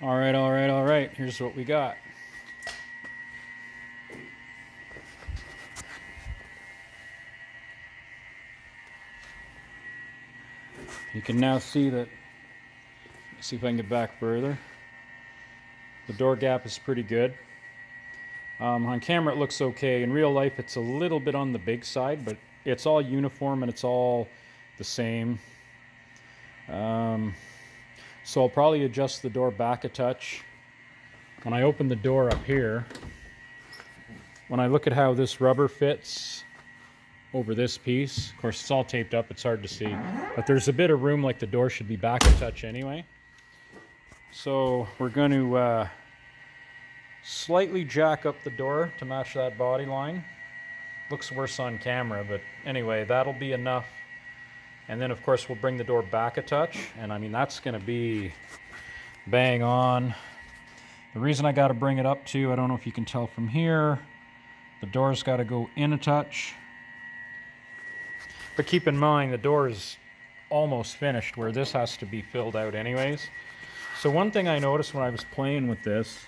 All right, all right, all right. Here's what we got. You can now see that, see if I can get back further. The door gap is pretty good. On camera it looks okay. In real life it's a little bit on the big side, but it's all uniform and it's all the same. So I'll probably adjust the door back a touch. When I open the door up here, when I look at how this rubber fits over this piece, of course it's all taped up, it's hard to see, but there's a bit of room, like the door should be back a touch anyway. So we're going to slightly jack up the door to match that body line. Looks worse on camera, but anyway, that'll be enough. And then of course we'll bring the door back a touch, and I mean that's going to be bang on. The reason I got to bring it up too, I don't know if you can tell from here, the door's got to go in a touch. But keep in mind the door is almost finished, where this has to be filled out anyways. So one thing I noticed when I was playing with this,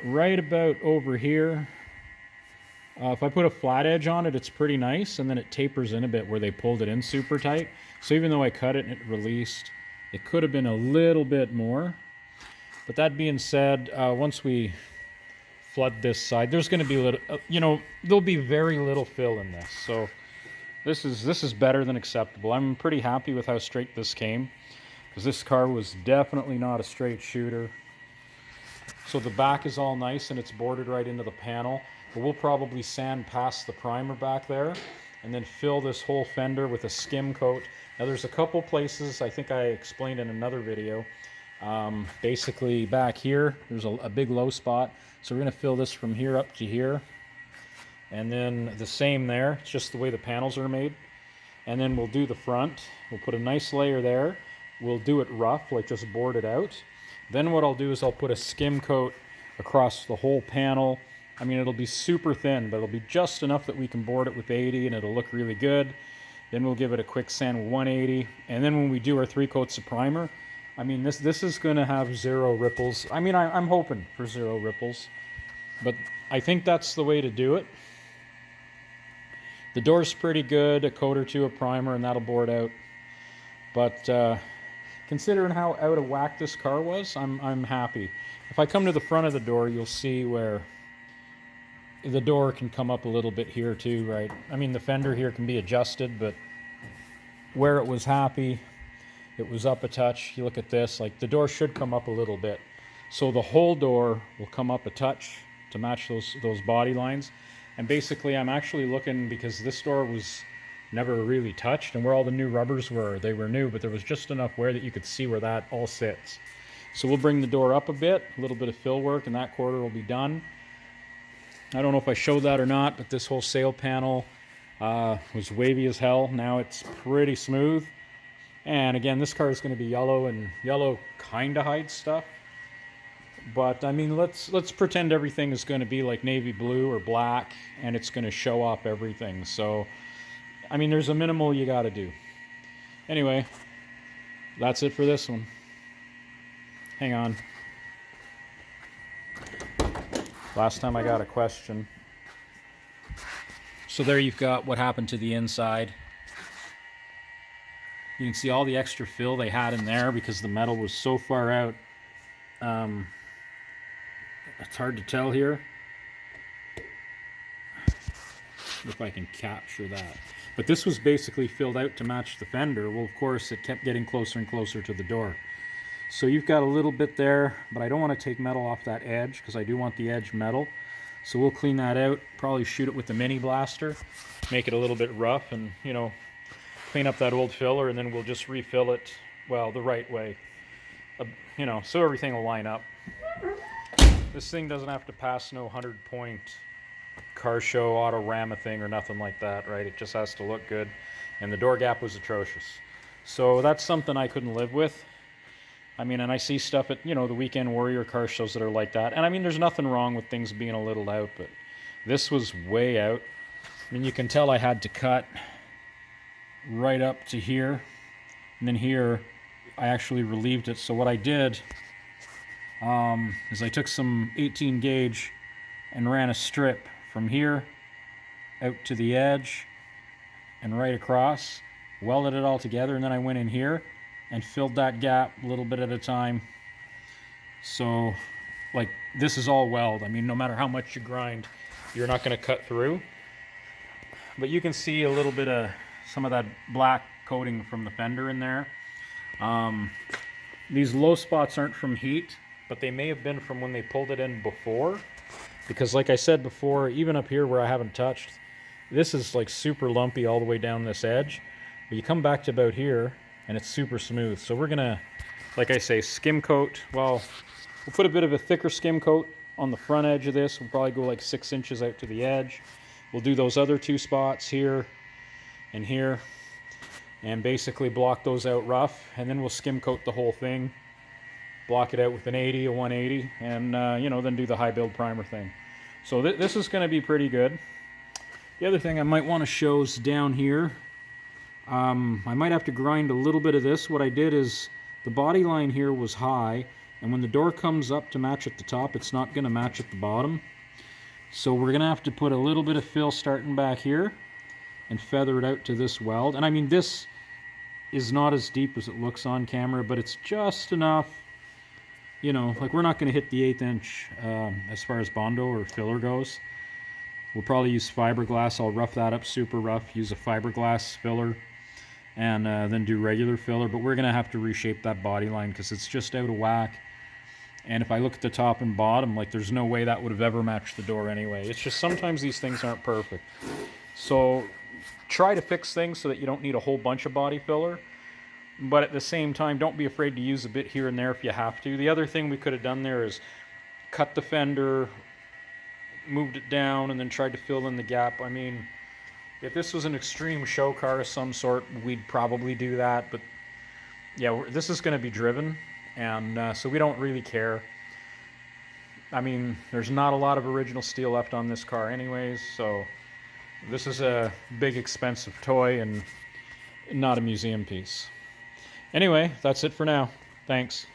right about over here, if I put a flat edge on it, it's pretty nice, and then it tapers in a bit where they pulled it in super tight. So even though I cut it and it released, it could have been a little bit more. But that being said, once we flood this side, there's going to be a little, there'll be very little fill in this. So this is better than acceptable. I'm pretty happy with how straight this came, because this car was definitely not a straight shooter. So the back is all nice and it's boarded right into the panel. But we'll probably sand past the primer back there and then fill this whole fender with a skim coat. Now there's a couple places, I think I explained in another video, basically back here there's a big low spot, so we're going to fill this from here up to here, and then the same there. It's just the way the panels are made. And then we'll do the front, we'll put a nice layer there, we'll do it rough, like just board it out. Then what I'll do is I'll put a skim coat across the whole panel. I mean, it'll be super thin, but it'll be just enough that we can board it with 80 and it'll look really good. Then we'll give it a quick sand with 180. And then when we do our 3 coats of primer, I mean, this is going to have 0 ripples. I mean, I'm hoping for 0 ripples, but I think that's the way to do it. The door's pretty good, a coat or 2 of primer, and that'll board out. But considering how out of whack this car was, I'm happy. If I come to the front of the door, you'll see where the door can come up a little bit here too, right? I mean, the fender here can be adjusted, but where it was happy, it was up a touch. You look at this, like the door should come up a little bit. So the whole door will come up a touch to match those body lines. And basically I'm actually looking, because this door was never really touched, and where all the new rubbers were, they were new, but there was just enough wear that you could see where that all sits. So we'll bring the door up a bit, a little bit of fill work, and that quarter will be done. I don't know if I showed that or not, but this whole sail panel was wavy as hell. Now it's pretty smooth. And again, this car is going to be yellow, and yellow kind of hides stuff. But I mean, let's pretend everything is going to be like navy blue or black, and it's going to show off everything. So, I mean, there's a minimal you got to do. Anyway, that's it for this one. Hang on. Last time I got a question. So there you've got what happened to the inside. You can see all the extra fill they had in there because the metal was so far out. It's hard to tell here if I can capture that. But this was basically filled out to match the fender. Well, of course, it kept getting closer and closer to the door. So you've got a little bit there, but I don't want to take metal off that edge because I do want the edge metal. So we'll clean that out, probably shoot it with the mini blaster, make it a little bit rough, and clean up that old filler, and then we'll just refill it, well, the right way, so everything will line up. This thing doesn't have to pass no 100-point car show auto-rama thing or nothing like that, right? It just has to look good, and the door gap was atrocious. So that's something I couldn't live with. I mean, and I see stuff at, the Weekend Warrior car shows that are like that. And I mean, there's nothing wrong with things being a little out, but this was way out. I mean, you can tell I had to cut right up to here. And then here, I actually relieved it. So what I did is I took some 18 gauge and ran a strip from here out to the edge and right across, welded it all together, and then I went in here and filled that gap a little bit at a time. So like this is all weld. I mean, no matter how much you grind, you're not going to cut through. But you can see a little bit of some of that black coating from the fender in there. These low spots aren't from heat, but they may have been from when they pulled it in before. Because like I said before, even up here where I haven't touched, this is like super lumpy all the way down this edge. But you come back to about here and it's super smooth. So we're gonna, like I say, skim coat. Well, we'll put a bit of a thicker skim coat on the front edge of this. We'll probably go like 6 inches out to the edge. We'll do those other 2 spots here and here and basically block those out rough, and then we'll skim coat the whole thing, block it out with an 80, a 180, and you know, then do the high build primer thing. So this is going to be pretty good. The other thing I might want to show is down here. I might have to grind a little bit of this. What I did is the body line here was high, and when the door comes up to match at the top, it's not going to match at the bottom. So we're going to have to put a little bit of fill starting back here and feather it out to this weld. And I mean, this is not as deep as it looks on camera, but it's just enough. You know, like we're not going to hit the 1/8 inch as far as Bondo or filler goes. We'll probably use fiberglass. I'll rough that up super rough, use a fiberglass filler, and then do regular filler. But we're going to have to reshape that body line because it's just out of whack. And if I look at the top and bottom, like there's no way that would have ever matched the door anyway. It's just sometimes these things aren't perfect. So try to fix things so that you don't need a whole bunch of body filler. But at the same time, don't be afraid to use a bit here and there if you have to. The other thing we could have done there is cut the fender, moved it down, and then tried to fill in the gap. I mean, if this was an extreme show car of some sort, we'd probably do that. But yeah, this is going to be driven, and so we don't really care. I mean, there's not a lot of original steel left on this car anyways, so this is a big expensive toy and not a museum piece. Anyway, that's it for now. Thanks.